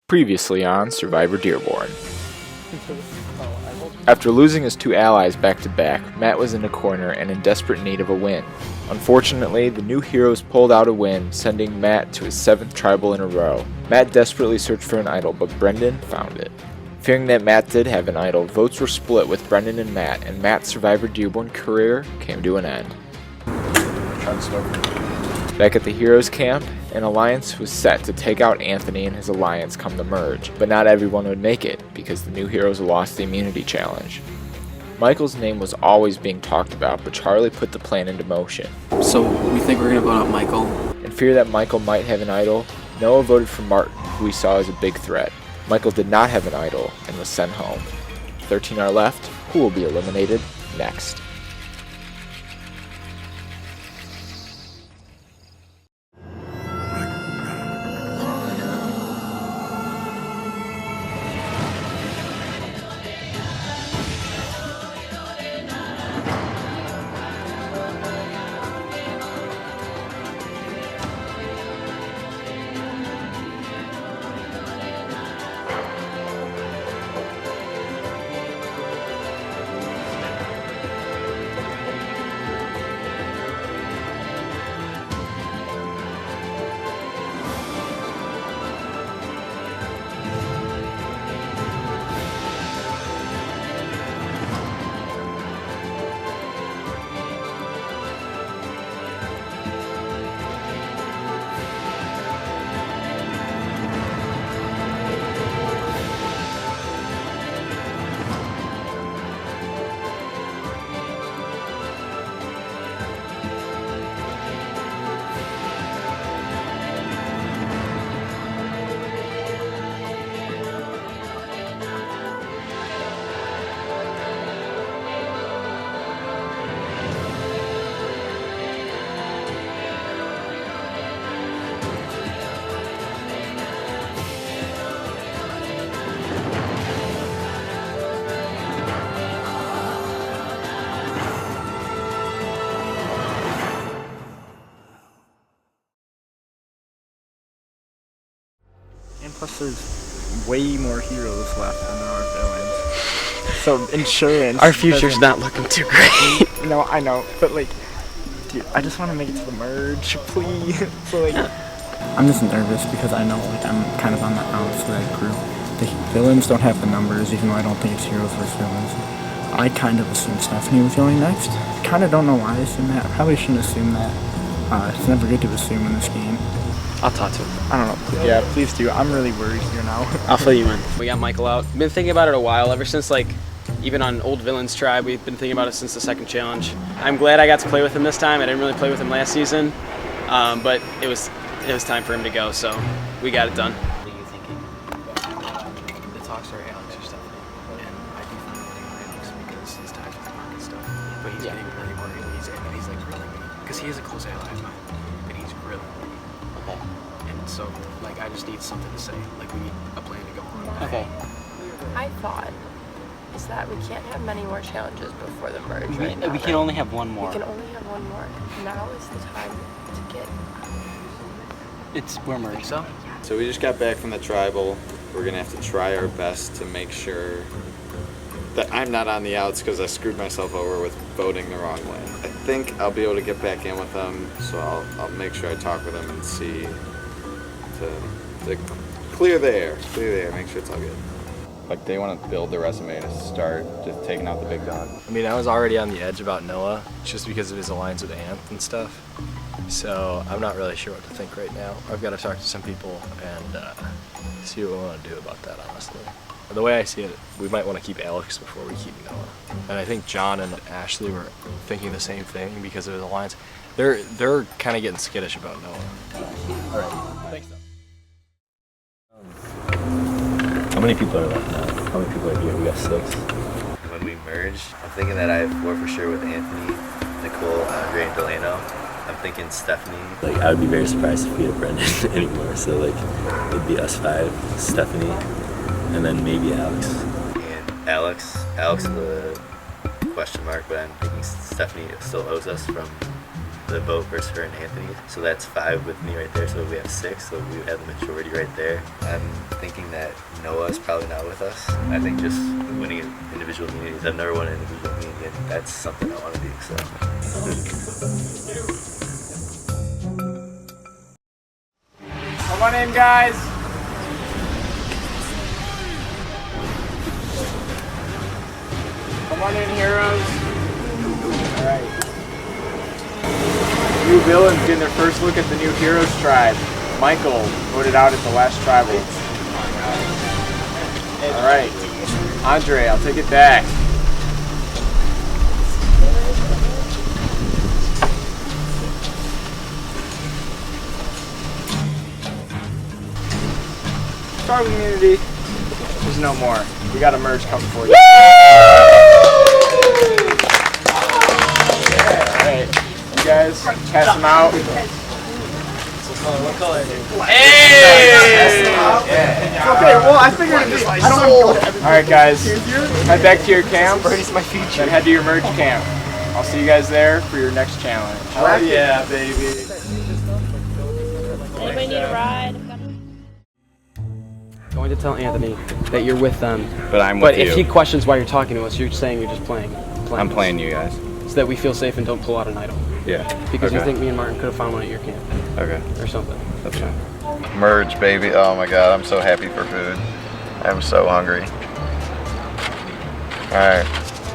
Previously on Survivor Dearborn. After losing his two allies back-to-back, Matt was in a corner and in desperate need of a win. Unfortunately, the new heroes pulled out a win, sending Matt to his 7th tribal in a row. Matt desperately searched for an idol, but Brendan found it. Fearing that Matt did have an idol, votes were split with Brendan and Matt's Survivor Dearborn career came to an end. Back at the heroes camp, an alliance was set to take out Anthony and his alliance come the merge, but not everyone would make it because the new heroes lost the immunity challenge. Michael's name was always being talked about, but Charlie put the plan into motion. So we think we're gonna vote out Michael? In fear that Michael might have an idol, Noah voted for Martin, who he saw as a big threat. Michael did not have an idol and was sent home. 13 are left. Who will be eliminated next? And plus there's way more heroes left than there are villains. So insurance... Our future's not looking too great. No, I know, but like, dude, I just want to make it to the merge, please. So like... I'm just nervous because I know like I'm kind of on the outs of that group. The villains don't have the numbers, even though I don't think it's heroes versus villains. I kind of assumed Stephanie was going next. Kind of don't know why I assumed that. I probably shouldn't assume that. It's never good to assume in this game. I'll talk to him. I don't know. Yeah, please do. I'm really worried here now. I'll fill you in. We got Michael out. Been thinking about it a while, ever since like, even on Old Villains Tribe, we've been thinking about it since the 2nd challenge. I'm glad I got to play with him this time. I didn't really play with him last season, but it was time for him to go, so we got it done. What are you thinking? The talks are Alex or Stephanie, and I do think they're Alex because his ties with the market stuff. But he's getting really worried. He's like really because he is a close ally of mine, but he's really worried. Okay. And so like I just need something to say. Like we need a plan to go on. Okay. I thought is that we can't have many more challenges before the merge right now. We can only have one more. We can only have one more. Now is the time to get. We're merged. So we just got back from the tribal. We're gonna have to try our best to make sure that I'm not on the outs because I screwed myself over with voting the wrong way. I think I'll be able to get back in with them, so I'll make sure I talk with them and see to clear the air, make sure it's all good. Like they want to build their resume to start just taking out the big dog. I mean, I was already on the edge about Noah just because of his alliance with Anth and stuff. So I'm not really sure what to think right now. I've got to talk to some people and see what we want to do about that, honestly. The way I see it, we might want to keep Alex before we keep Noah. And I think John and Ashley were thinking the same thing because of his alliance. They're kind of getting skittish about Noah. All right, thanks. How many people are left now? How many people are here? We got 6. When we merge, I'm thinking that I have 4 for sure with Anthony, Nicole, Andre, and Delano. I'm thinking Stephanie. Like, I would be very surprised if we had Brendan anymore. So, like, it'd be us 5, Stephanie, and then maybe Alex. And Alex is the question mark, but I'm thinking Stephanie still owes us from the vote versus her and Anthony. So that's 5 with me right there. So we have 6. So we have the majority right there. I'm thinking that Noah's probably not with us. I think just winning individual meetings. I've never won an individual meeting, and that's something I want to do. So. Come on in, guys. Come on in, heroes. All right. New villains getting their first look at the new heroes tribe. Michael voted out at the last tribal. All right. Andre, I'll take it back. Tribal community, there's no more. We got a merge coming for you. Alright, you guys pass them out. What color? Hey! Okay, well, I figured I don't want to go. Alright, guys, head back to your camp. Then head to your merge camp. I'll see you guys there for your next challenge. Oh yeah, baby. Anybody need a ride? Going to tell Anthony that you're with them. But I'm with you. But if he questions why you're talking to us, you're saying you're just playing. I'm playing you guys. So that we feel safe and don't pull out an idol. Yeah. Because you Okay. think me and Martin could have found one at your camp. Okay. Or something. That's fine. Merge, baby. Oh my god, I'm so happy for food. I'm so hungry. Alright.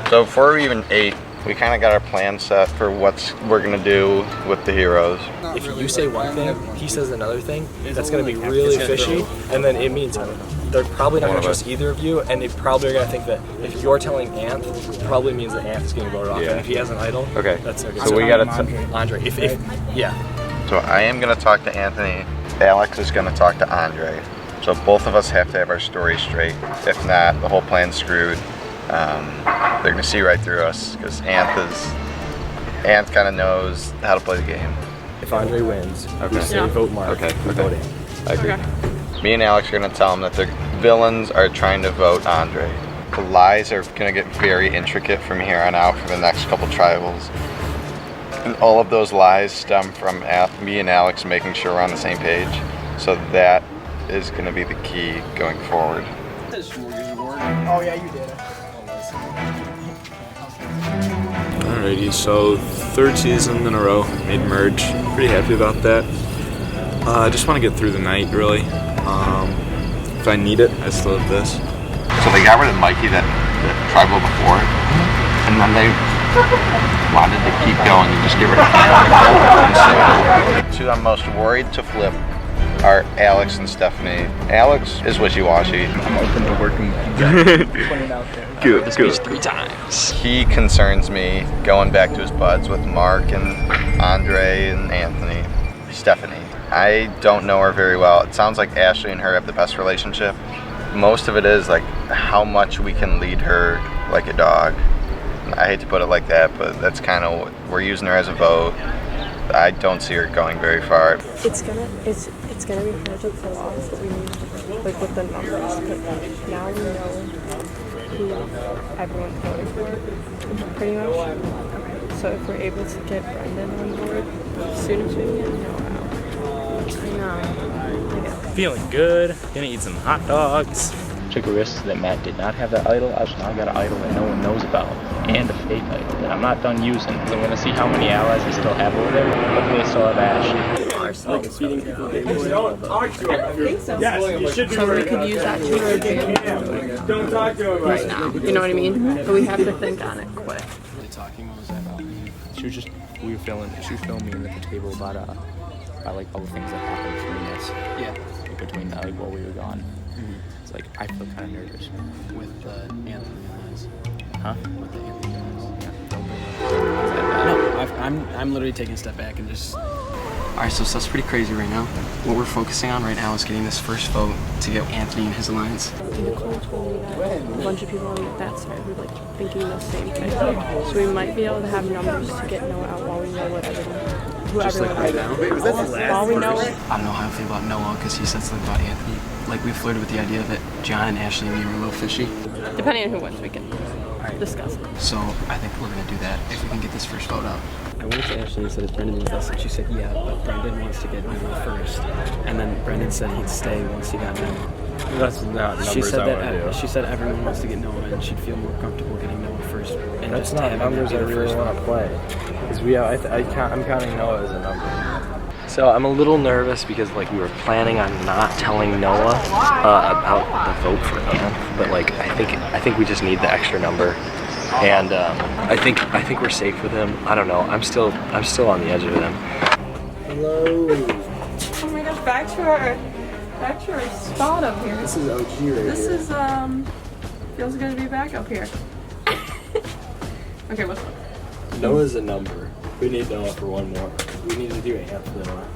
So before we even ate, we kind of got our plan set for what we're going to do with the heroes. If you say one thing, he says another thing, that's going to be really fishy, and then it means they're probably not going to trust either of you, and they probably are going to think that if you're telling Anth, it probably means that Anth is getting voted off, Yeah. and if he has an idol, Okay. that's okay. So we got to. Andre, yeah. So I am going to talk to Anthony. Alex is going to talk to Andre. So both of us have to have our story straight. If not, the whole plan's screwed. They're going to see right through us because Anth kind of knows how to play the game. If Andre wins, Okay. you say vote Mark, Okay. you vote Anth. I agree. Me and Alex are going to tell them that the villains are trying to vote Andre. The lies are going to get very intricate from here on out for the next couple tribals. And all of those lies stem from me and Alex making sure we're on the same page. So that is going to be the key going forward. Oh, yeah, you did it. Alrighty, so 3rd season in a row, made merge. Pretty happy about that. I just want to get through the night, really. If I need it, I still have this. So they got rid of Mikey, that tribal before, and then they wanted to keep going and just get rid of him. Two I'm most worried to flip are Alex and Stephanie. Alex is wishy-washy. I'm open to working with you guys. Put it out there. Good, Speech 3 times. He concerns me going back to his buds with Mark and Andre and Anthony. Stephanie. I don't know her very well. It sounds like Ashley and her have the best relationship. Most of it is like how much we can lead her like a dog. I hate to put it like that, but that's kind of what we're using her as a vote. I don't see her going very far. It's gonna be hard to pull off, but we need like with the numbers. But now we know who everyone's voting for, pretty much. Okay. So if we're able to get Brendan on board, as soon as we can get Noah out. Feeling good, gonna eat some hot dogs. Took a risk that Matt did not have that idol. I've now got an idol that no one knows about, and a fake idol that I'm not done using. So I'm gonna see how many allies I still have over there. Hopefully I still have Ash. So we could use that to our advantage. Don't talk to him Right now, you know what I mean? But we have to think on it quick. Talking, what was that about? We were filming me at the table about like all the things that happened between us. Yeah. Between like while we were gone. It's like I feel kind of nervous. With the Anthony guys. Huh? With the Anthony guys. No, I'm literally taking a step back and just. Alright, so stuff's pretty crazy right now. What we're focusing on right now is getting this first vote to get Anthony and his alliance. Nicole told me that a bunch of people on that side were like thinking the same thing. So we might be able to have numbers to get Noah out while we know what Just like right now. While we know it. I don't know how I feel about Noah because he said something about Anthony. Like we flirted with the idea that John and Ashley and me were a little fishy. Depending on who wins, we can discuss it. So I think we're gonna do that if we can get this first vote out. I went to Ashley and said, is Brendan with us? And she said, yeah, but Brendan wants to get Noah first. And then Brendan said he'd stay once he got Noah. That's not numbers She said I want to do. she said everyone wants to get Noah, and she'd feel more comfortable getting Noah first. And That's just not having him numbers be I the really first want to one. play. Because I'm counting Noah as a number. So I'm a little nervous because like we were planning on not telling Noah about the vote for Ant, but like I think we just need the extra number, and I think we're safe with him. I don't know. I'm still on the edge of him. Hello. Oh my gosh, back to our spot up here. This is OG right here. This is feels good to be back up here. Okay, what's up? Noah's a number. We need Noah for one more. We need to do Anth Noah.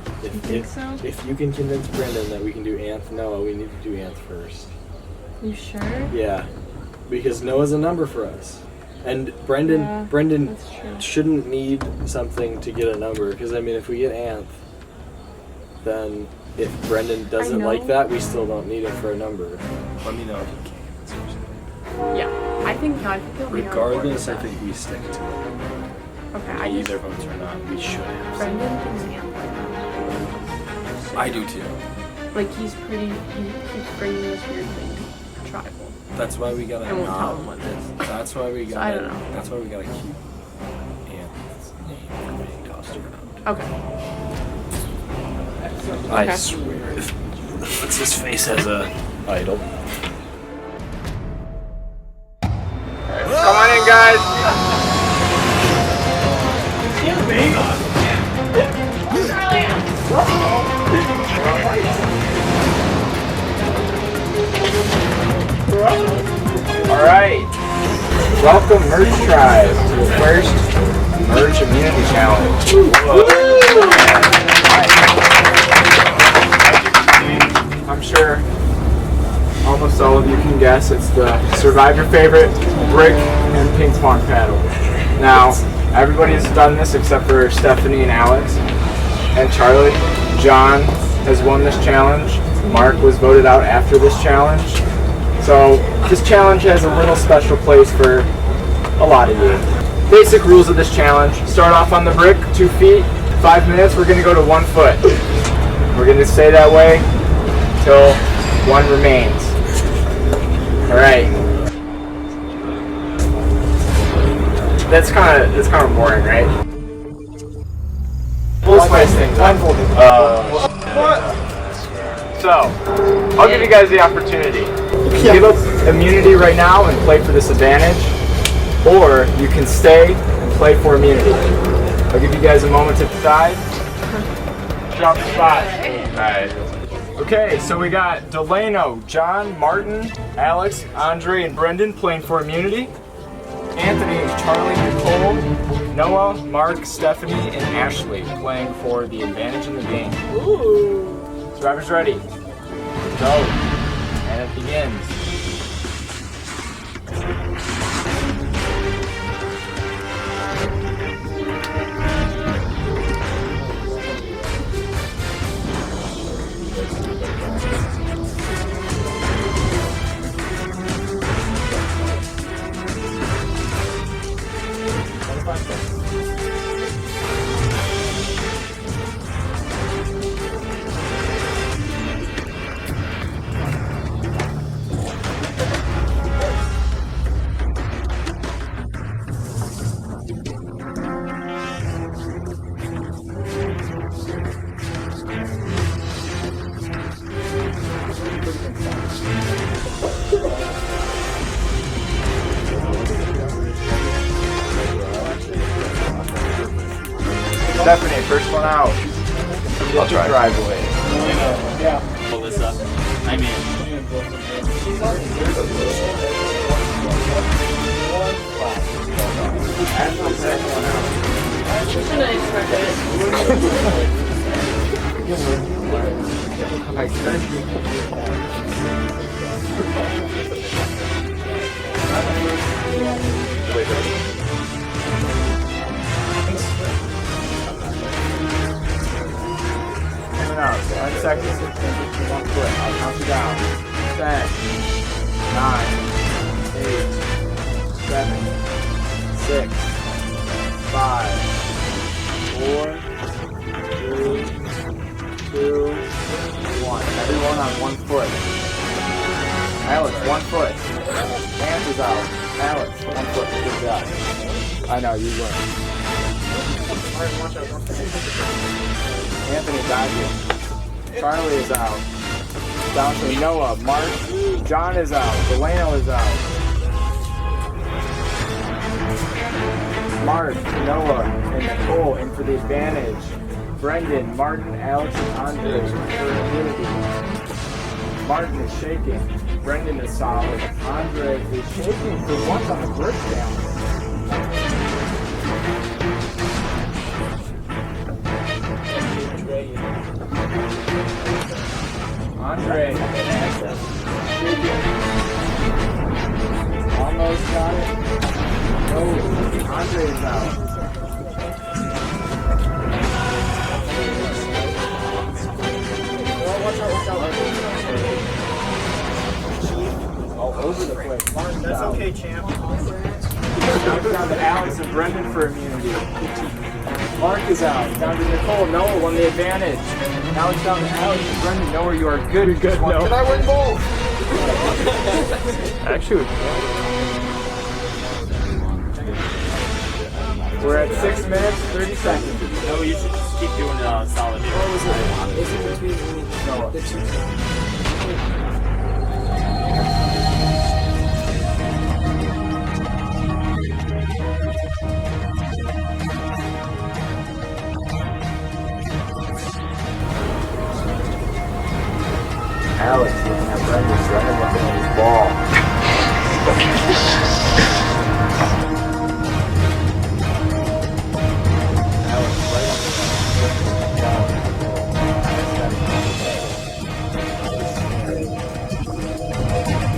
If you can convince Brendan that we can do Anth Noah, we need to do Anth first. You sure? Yeah, because Noah's a number for us, and Brendan that's true. shouldn't need something to get a number. Because I mean, if we get Anth, then if Brendan doesn't like that, we still don't need him for a number. Let me know if you can. Yeah, I think he'll be Regardless, I think we stick to it. Okay, Either votes or not, we should have. Brendan thinks Anth. I do too. Like he keeps bringing this weird thing, tribal. That's why we gotta I won't tell him what it is. That's why we gotta. I don't know. That's why we gotta keep Anth's name from being tossed around. Okay. I swear, if puts his face as a idol. Come on in, guys. All right. Welcome, Merge Tribe, to the first Merge Immunity Challenge. I'm sure almost all of you can guess it's the Survive Your Favorite Brick and Ping Pong Paddle. Now, everybody's done this except for Stephanie and Alex and Charlie. John has won this challenge. Mark was voted out after this challenge. So this challenge has a little special place for a lot of you. Basic rules of this challenge. Start off on the brick, 2 feet. 5 minutes, we're going to go to 1 foot. We're going to stay that way until 1 remains. Alright. That's kind of boring, right? We'll spice things up. So, I'll give you guys the opportunity. You can give up immunity right now and play for this advantage, or you can stay and play for immunity. I'll give you guys a moment to decide. Drop the spot. Alright. Okay, so we got Delano, John, Martin, Alex, Andre, and Brendan playing for immunity. Anthony, Charlie, Nicole, Noah, Mark, Stephanie, and Ashley playing for the advantage in the game. Ooh. Survivors ready? Go. And it begins. Stephanie, first one out. I'll try. Driveway. Yeah. Pull this up. I'm in. Out. 1 second. 1 foot. I'll count you down. 10, 9, 8, 7, 6, 5, run on 1 foot. Alex, 1 foot. Ant is out. Alex, 1 foot. Good job. I know, you win. Anthony got you. Charlie is out. Down to Noah. Mark. John is out. Delano is out. Mark, Noah, and Nicole in for the advantage. Brendan, Martin, Alex, and Andre for immunity. Martin is shaking. Brendan is solid. Andre is shaking for once on the brick challenge. Andre shaking. Almost got it. No, Andre is out. All over the place. Martin's That's out. Okay, champ. Down to Alex and Brendan for immunity. Mark is out. Down to Nicole. Noah won the advantage. Now it's down to Alex and Brendan. Noah, you are good. You're good. No. Did I win both? Actually, we're at 6 minutes, 30 seconds. No, you should just keep doing solid. What was it between Noah? Alex looking at Brendan, Brendan looking at his ball. Alex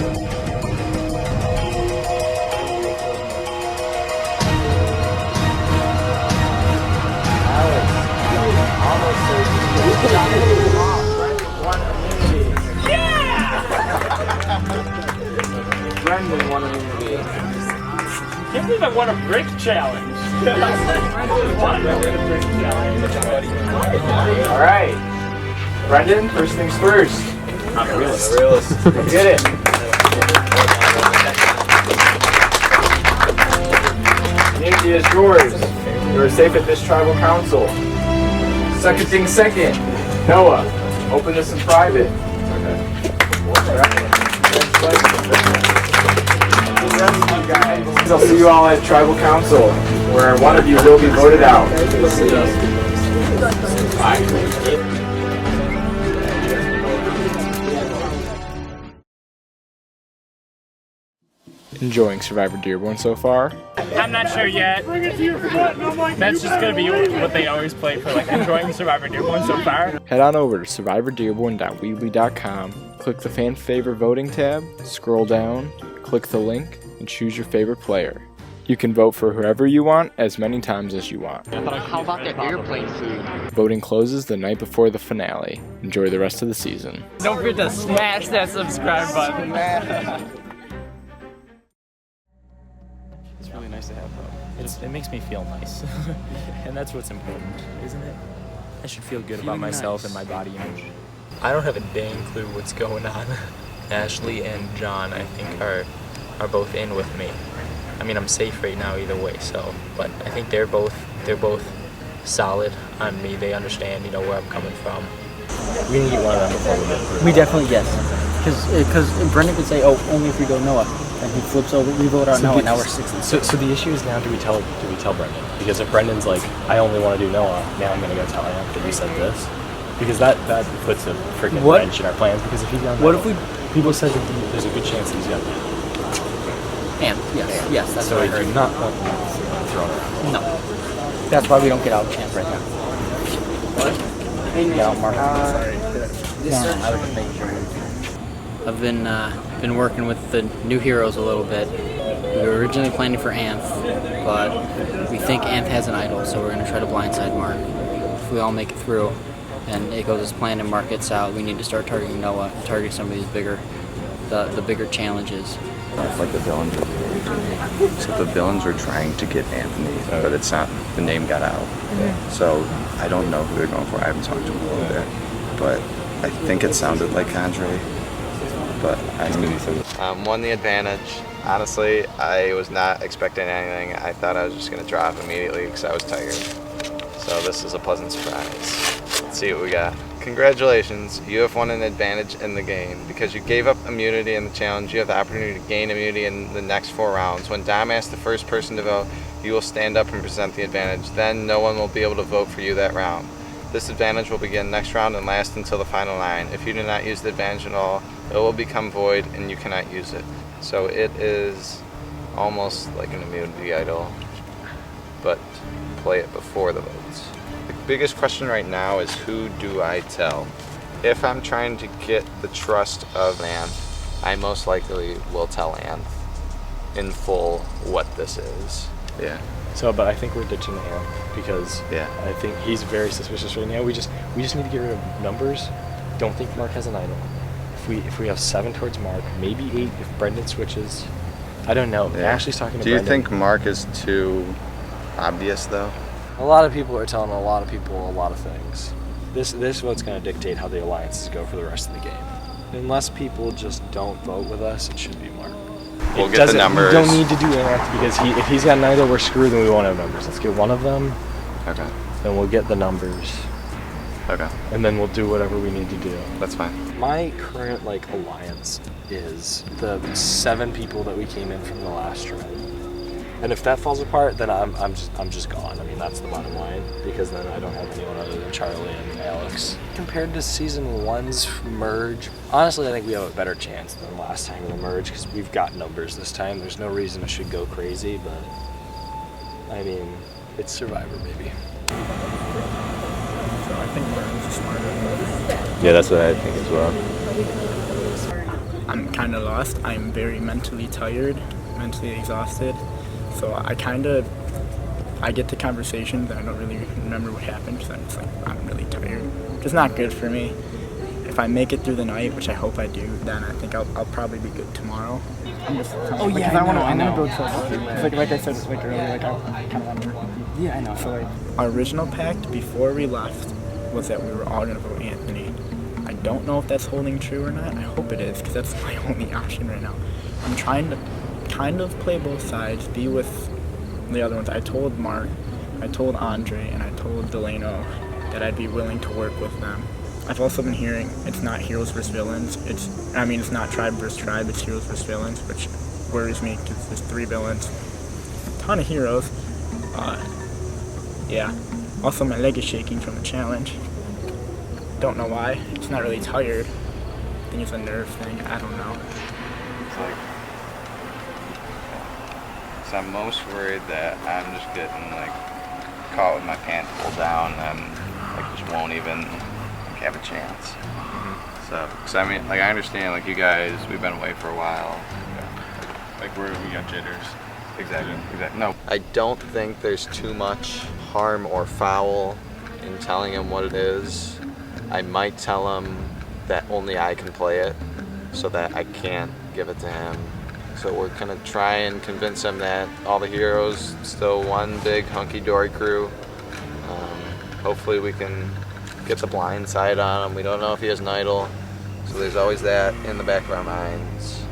right on Brendan won immunity. Can't believe I won a brick challenge. All right, Brendan. First things first. I'm a realist. Go get it. Immunity is yours. You are safe at this tribal council. Second thing second. Noah, open this in private. Okay. All right. I'll see you all at Tribal Council, where one of you will be voted out. Enjoying Survivor Dearborn so far? I'm not sure yet. That's just gonna be what they always play for, like, enjoying Survivor Dearborn so far. Head on over to survivordearborn.weebly.com, click the fan favorite voting tab, scroll down, click the link, and choose your favorite player. You can vote for whoever you want as many times as you want. How about that airplane food? Voting closes the night before the finale. Enjoy the rest of the season. Don't forget to smash that subscribe button. It's really nice to have though. It makes me feel nice. And that's what's important, isn't it? I should feel good about myself and my body image. I don't have a dang clue what's going on. Ashley and John, I think, are both in with me. I mean, I'm safe right now either way, so, but I think they're both solid on me. They understand, where I'm coming from. We need to get one of them before we get through. We definitely, yes. Because Brendan could say, oh, only if we go Noah. And he flips over, we vote out Noah, now we're 6. So the issue is now, do we tell Brendan? Because if Brendan's like, I only want to do Noah, now I'm going to go tell him that you said this. Because that puts a freaking wrench in our plans, because if he's done What if we... People said that there's a good chance he's got that. And, yes, that's so what I do heard. not want him thrown around. No. That's why we don't get out of camp right now. What? Get out, Mark. Sorry. No, I was just making sure. I've been working with the new heroes a little bit. We were originally planning for Anth, but we think Anth has an idol, so we're going to try to blindside Mark. If we all make it through and it goes as planned and Mark gets out, we need to start targeting Noah and target some of these bigger challenges. It's like the villains are so the villains were trying to get Anthony, but it's not, the name got out. So I don't know who they're going for. I haven't talked to them a little bit, but I think it sounded like Andre, but I mean, won the advantage. Honestly, I was not expecting anything. I thought I was just going to drop immediately because I was tired. So this is a pleasant surprise. Let's see what we got. Congratulations, you have won an advantage in the game. Because you gave up immunity in the challenge, you have the opportunity to gain immunity in the next 4 rounds. When Dom asks the first person to vote, you will stand up and present the advantage. Then no one will be able to vote for you that round. This advantage will begin next round and last until the final 9. If you do not use the advantage at all, it will become void and you cannot use it. So it is almost like an immunity idol, but play it before the votes. The biggest question right now is, who do I tell? If I'm trying to get the trust of Anth, I most likely will tell Anth in full what this is. Yeah. So, but I think we're ditching Anth because I think he's very suspicious right now. We just need to get rid of numbers. Don't think Mark has an idol. If we have 7 towards Mark, maybe 8 if Brendan switches. I don't know. Yeah. Ashley's talking to Do you Brendan. think Mark is too obvious though? A lot of people are telling a lot of people a lot of things. This vote's going to dictate how the alliances go for the rest of the game. Unless people just don't vote with us, it should be Mark. We'll get the numbers. We don't need to do Anth because if he's got an idol, we're screwed and we won't have numbers. Let's get one of them. Okay. Then we'll get the numbers. Okay. And then we'll do whatever we need to do. That's fine. My current alliance is the 7 people that we came in from the last tribe. And if that falls apart, then I'm just gone. I mean, that's the bottom line, because then I don't have anyone other than Charlie and Alex. Compared to season 1's merge, honestly, I think we have a better chance than last time in the merge because we've got numbers this time. There's no reason it should go crazy, but I mean, it's Survivor, baby. I think Martin's smarter. Yeah, that's what I think as well. I'm kind of lost. I'm very mentally tired, mentally exhausted. So I get to conversations and I don't really remember what happened because I'm just I'm really tired. Which is not good for me. If I make it through the night, which I hope I do, then I think I'll probably be good tomorrow. I'm just I want to go to like I said earlier, I kind of want to work with you. Yeah, I know. So our original pact before we left was that we were all going to vote Anthony. I don't know if that's holding true or not. I hope it is because that's my only option right now. I'm trying to kind of play both sides, be with the other ones. I told Mark, I told Andre, and I told Delano that I'd be willing to work with them. I've also been hearing it's not heroes versus villains. It's not tribe versus tribe, it's heroes versus villains, which worries me because there's 3 villains, a ton of heroes. Yeah. Also, my leg is shaking from the challenge. Don't know why. It's not really tired. I think it's a nerve thing. I don't know. So I'm most worried that I'm just getting caught with my pants pulled down and just won't even have a chance. So I mean, I understand you guys, we've been away for a while. We got jitters. Exactly. No, I don't think there's too much harm or foul in telling him what it is. I might tell him that only I can play it, so that I can't give it to him. So we're gonna try and convince him that all the heroes still one big hunky-dory crew. Hopefully we can get the blind side on him. We don't know if he has an idol, so there's always that in the back of our minds.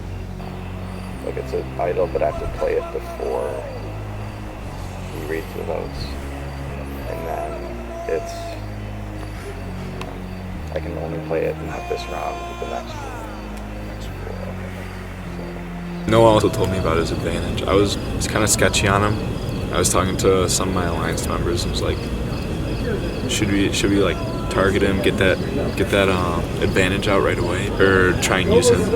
It's an idol, but I have to play it before he reads the votes. And then I can only play it not this round, but the next four. Noah also told me about his advantage. I was kind of sketchy on him. I was talking to some of my alliance members and was like, should we target him, get that advantage out right away, or try and use him?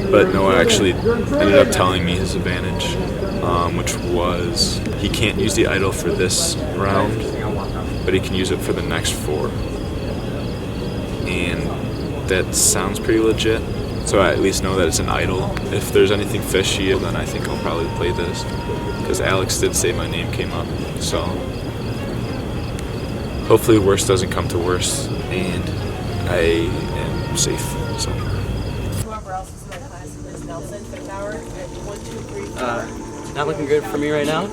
But Noah actually ended up telling me his advantage, which was he can't use the idol for this round, but he can use it for the next 4. And that sounds pretty legit. So I at least know that it's an idol. If there's anything fishy, then I think I'll probably play this, because Alex did say my name came up. So hopefully worst doesn't come to worst, and I am safe. So. Whoever else is in my class is Nelson, Fifth Hour, 1, 2, 3, 4. Not looking good for me right now.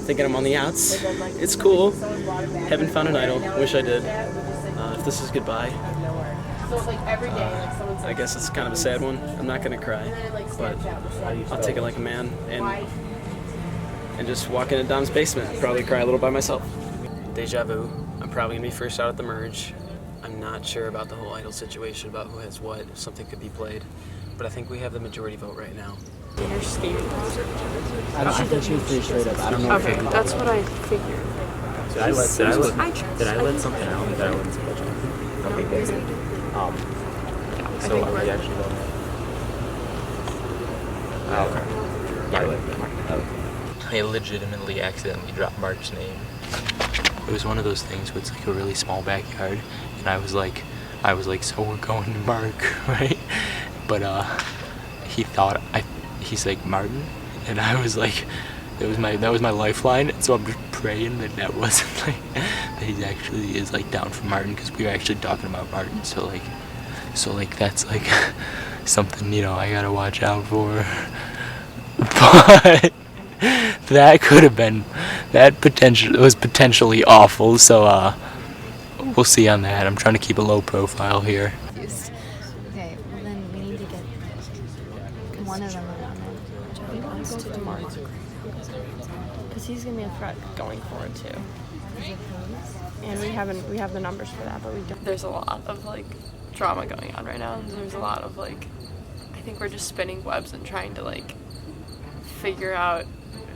Thinking I'm on the outs. It's cool. Haven't found an idol. Wish I did. If this is goodbye. So it's like every day, like someone's I guess it's kind of a sad one. I'm not gonna cry, but I'll take it like a man and just walk into Dom's basement. Probably cry a little by myself. Deja vu. I'm probably gonna be first out at the merge. I'm not sure about the whole idol situation, about who has what, if something could be played, but I think we have the majority vote right now. You're skating. I think she was pretty straight up. I don't know. Okay, that's what I figured. Did I let something out? Did I let something out? Okay, good. So are we actually going? I legitimately accidentally dropped Mark's name. It was one of those things where it's like a really small backyard, and I was like, so we're going to Mark, right? But he's like, Martin, and I was like, that was my lifeline. And so I'm just praying that wasn't like that he actually is like down for Martin, because we were actually talking about Martin. So like that's like something, you know, I gotta watch out for. But that could have been, was potentially awful. So we'll see on that. I'm trying to keep a low profile here. Okay, well then we need to get one of them around there. Which I think wants to do Mark. Because he's gonna be a threat going forward too. And we have the numbers for that, but we don't. There's a lot of like drama going on right now. There's a lot of like, I think we're just spinning webs and trying to like figure out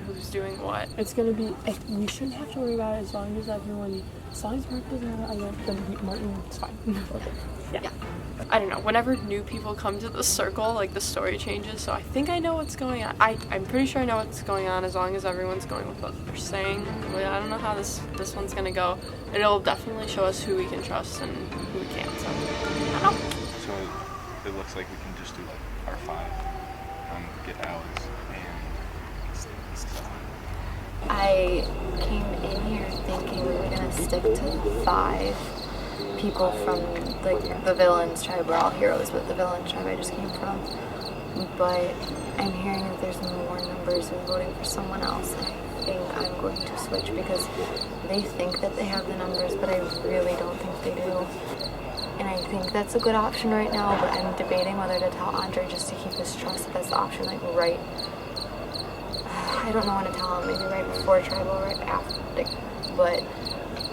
who's doing what. It's gonna be. We shouldn't have to worry about it as long as Mark doesn't have an idol, then Martin's fine. Yeah. I don't know. Whenever new people come to the circle, like the story changes. So I think I know what's going on. I'm pretty sure I know what's going on as long as everyone's going with what they're saying. But I don't know how this one's gonna go. It'll definitely show us who we can trust and who we can't. So I don't know. So it looks like we can just do like our 5 get Alex and stuff. I came in here thinking we were gonna stick to 5 people from like the villains tribe. We're all heroes, but the villains tribe I just came from. But I'm hearing that there's more numbers who are voting for someone else, and I think I'm going to switch because they think that they have the numbers, but I really don't think they do. And I think that's a good option right now, but I'm debating whether to tell Andre just to keep his trust that's the option, like right. I don't know when to tell him, maybe right before tribal, right after, but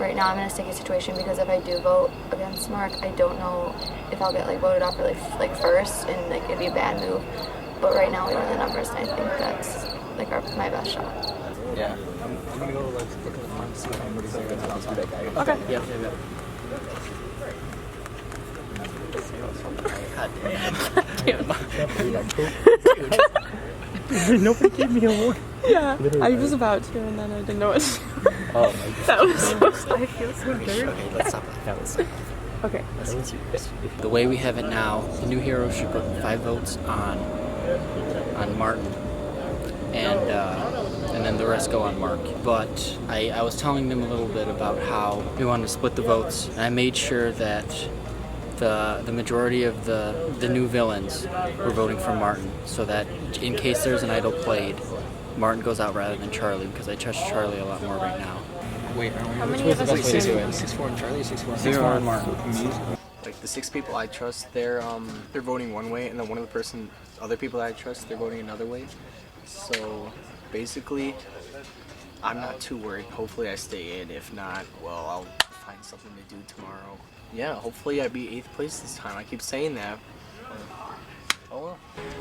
right now I'm in a sticky situation because if I do vote against Mark, I don't know if I'll get like voted off really like first, and like it'd be a bad move. But right now we don't have the numbers, and I think that's like my best shot. Yeah, I'm gonna go like look at the front, see if anybody's there, and then I'll do that guy. Okay. Yeah. Nobody gave me a warning. Yeah, I was about to, and then I didn't know what to do. Oh my God. That was so, I feel so dirty. Okay, let's stop. Okay. The way we have it now, the new hero should put 5 votes on Martin, and then the rest go on Mark. But I was telling them a little bit about how we wanted to split the votes, and I made sure that the majority of the new villains were voting for Martin, so that in case there's an idol played, Martin goes out rather than Charlie, because I trust Charlie a lot more right now. Wait, how many of us are 6-4 and Charlie, 6-4. 6-4 and Martin. Like the 6 people I trust, they're voting one way, and then one of the other people I trust, they're voting another way. So basically, I'm not too worried. Hopefully I stay in. If not, well, I'll find something to do tomorrow. Yeah, hopefully I'd be 8th place this time. I keep saying that. Oh well.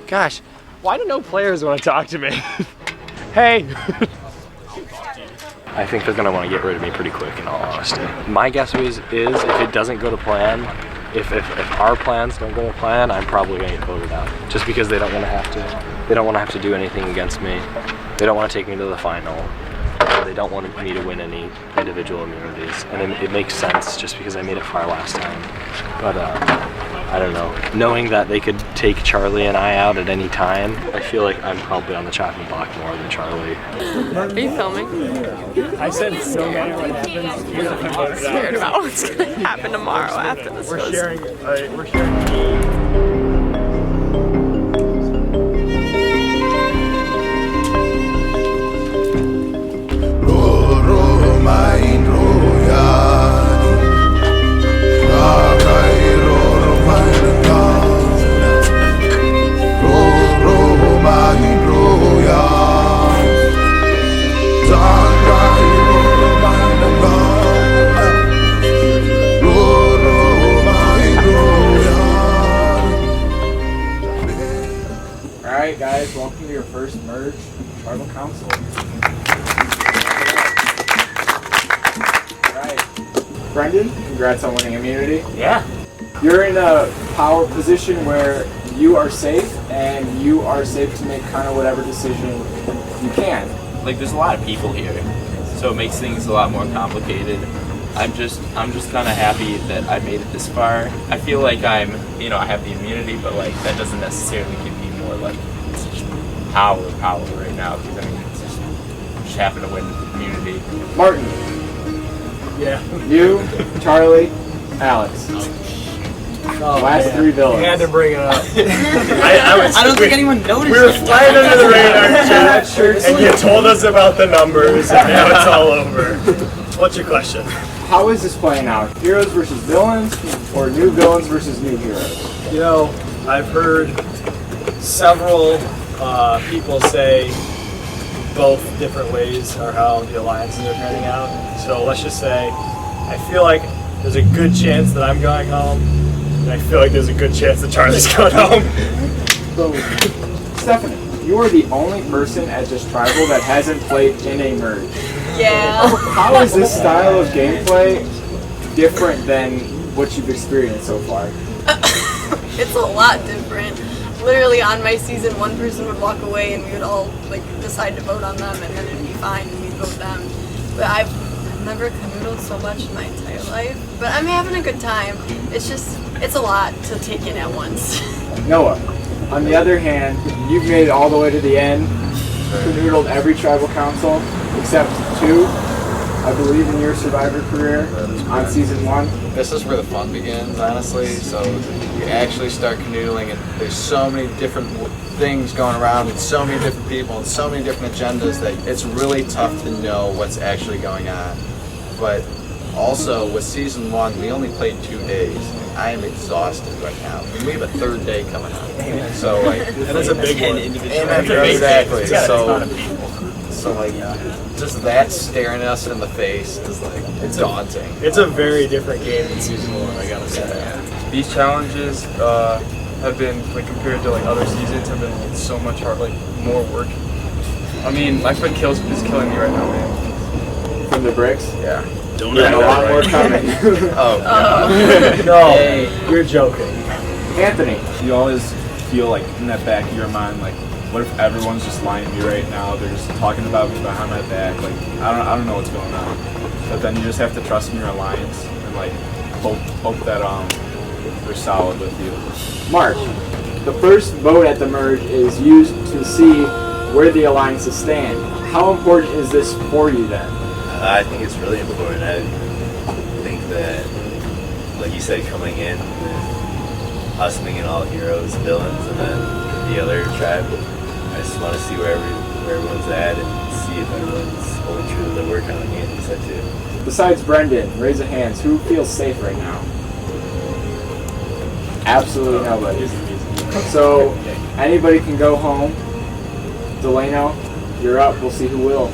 Gosh, why do no players want to talk to me? Hey! I think they're going to want to get rid of me pretty quick, in all honesty. My guess is if it doesn't go to plan, if our plans don't go to plan, I'm probably going to get voted out. Just because they don't want to have to do anything against me. They don't want to take me to the final. They don't want me to win any individual immunities. And it makes sense just because I made it far last time. But I don't know. Knowing that they could take Charlie and I out at any time, I feel like I'm probably on the chopping block more than Charlie. Are you filming? I said no matter what happens, I'm scared about what's going to happen tomorrow after this we're goes. We're sharing. Main royal, right, guys, welcome to your first merge tribal council. All right, Brendan, congrats on winning immunity. Yeah. You're in a power position where you are safe, and you are safe to make kind of whatever decision you can. Like, there's a lot of people here, so it makes things a lot more complicated. I'm just kind of happy that I made it this far. I feel like I have the immunity, but like that doesn't necessarily give me more like power right now, because I mean it's just happen to win immunity. Martin. Yeah. You, Charlie, Alex. Last three villains. You had to bring it up. I don't think anyone noticed. We were flying under the radar, and you told us about the numbers, and now it's all over. What's your question? How is this playing out? Heroes versus villains, or new villains versus new heroes? You know, I've heard several people say both different ways are how the alliances are turning out. So let's just say I feel like there's a good chance that I'm going home, and I feel like there's a good chance that Charlie's going home. So, Stephanie, you are the only person at this tribal that hasn't played in a merge. Yeah. How is this style of gameplay different than what you've experienced so far? It's a lot different. Literally on my season, one person would walk away and we would all like decide to vote on them, and then it'd be fine and we'd vote them. But I've never canoodled so much in my entire life. But I'm having a good time. It's a lot to take in at once. Noah, on the other hand, you've made it all the way to the end, canoodled every tribal council except 2, I believe, in your Survivor career on season 1. This is where the fun begins, honestly. So you actually start canoodling, and there's so many different things going around, and so many different people, and so many different agendas that it's really tough to know what's actually going on. But also, with season 1, we only played 2 days. And I am exhausted right now. And we have a 3rd day coming up. So like, and it's a big one. Exactly. So like, just that staring us in the face is like, it's daunting. It's a very different game than season 1, I gotta say. These challenges have been, like, compared to like other seasons, have been like so much hard, like more work. I mean, my friend Kills is killing me right now, man. From the bricks? Yeah. Don't have a lot more coming. No, you're joking. Anthony. You always feel like in that back of your mind, like, what if everyone's just lying to me right now? They're just talking about me behind my back. Like, I don't know what's going on. But then you just have to trust in your alliance and like hope that they're solid with you. Mark, the first vote at the merge is used to see where the alliances stand. How important is this for you then? I think it's really important. I think that, like you said, coming in, us thinking all heroes, villains, and then the other tribe, I just want to see where everyone's at and see if everyone's holding true to their word kind of game you said too. Besides Brendan, raise of hands, who feels safe right now? Absolutely nobody. So anybody can go home. Delano, you're up. We'll see who will.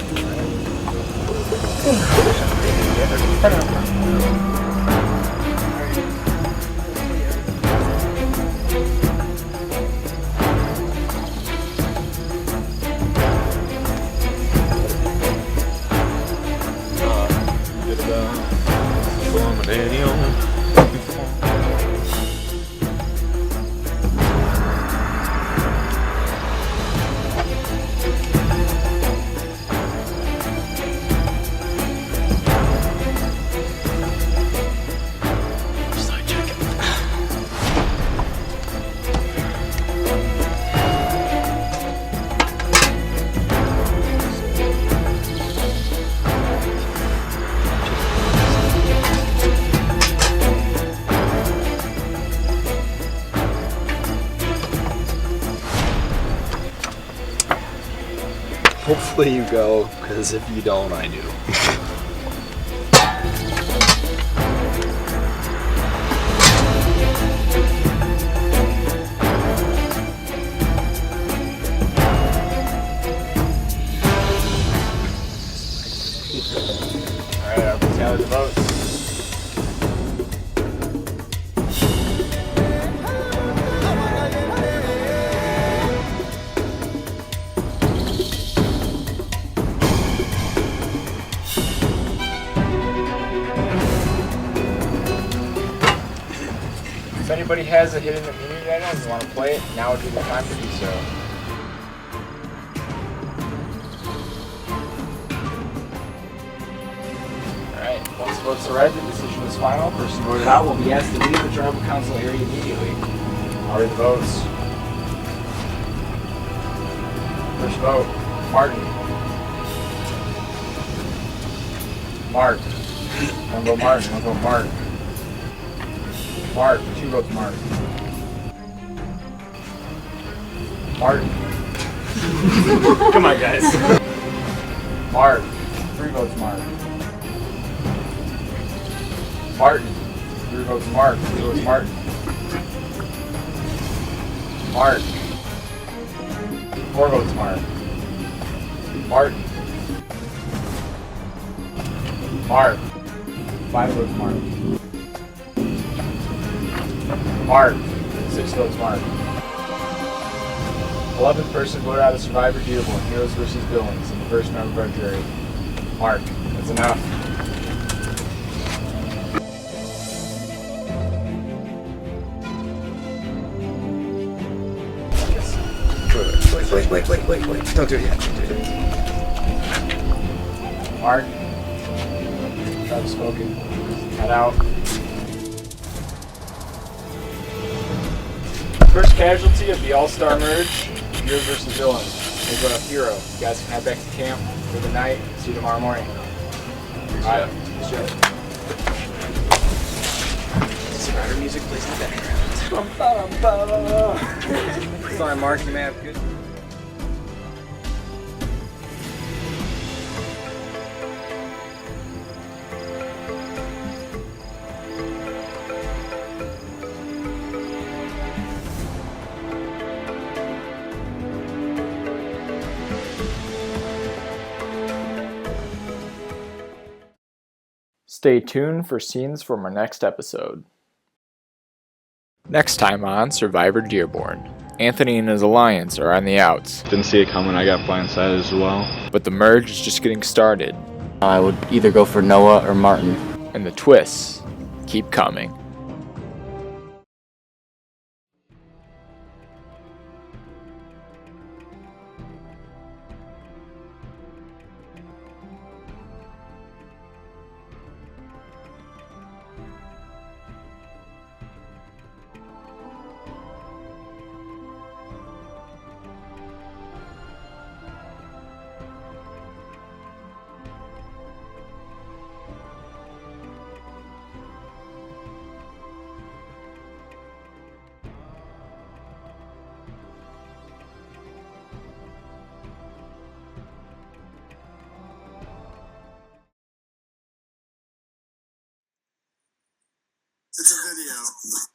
Hopefully you go, because if you don't, I do. Alright, I'll tally the votes. anybody has a hidden immunity item and you want to play it, now would be the time to do so. Alright, once votes are read, the decision is final. Person voted out will be asked to leave the tribal council area immediately. I'll read the votes. First vote, Martin. Mark. One vote Martin, one vote Mark. Mark, 2 votes Mark. Martin. Come on, guys. Mark, 3 votes Mark. Martin, 3 votes Mark, 3 votes Martin. Mark, 4 votes Mark. Martin. Mark, 5 votes Mark. Mark, 6 votes Mark. 11th person voted out of Survivor Dearborn, Heroes vs. Villains, in the first round of our jury. Mark, that's enough. Wait. Don't do it yet. Don't do it yet. Mark, I've spoken. Head out. First casualty of the All-Star Merge, Heroes vs. Villains. We'll go to Hero. You guys can head back to camp for the night. See you tomorrow morning. Alright, good job. Survivor music plays in the background. Sorry, Mark, you may have good. Stay tuned for scenes from our next episode. Next time on Survivor Dearborn, Anthony and his alliance are on the outs. Didn't see it coming, I got blindsided as well. But the merge is just getting started. I would either go for Noah or Martin. And the twists keep coming. It's a video.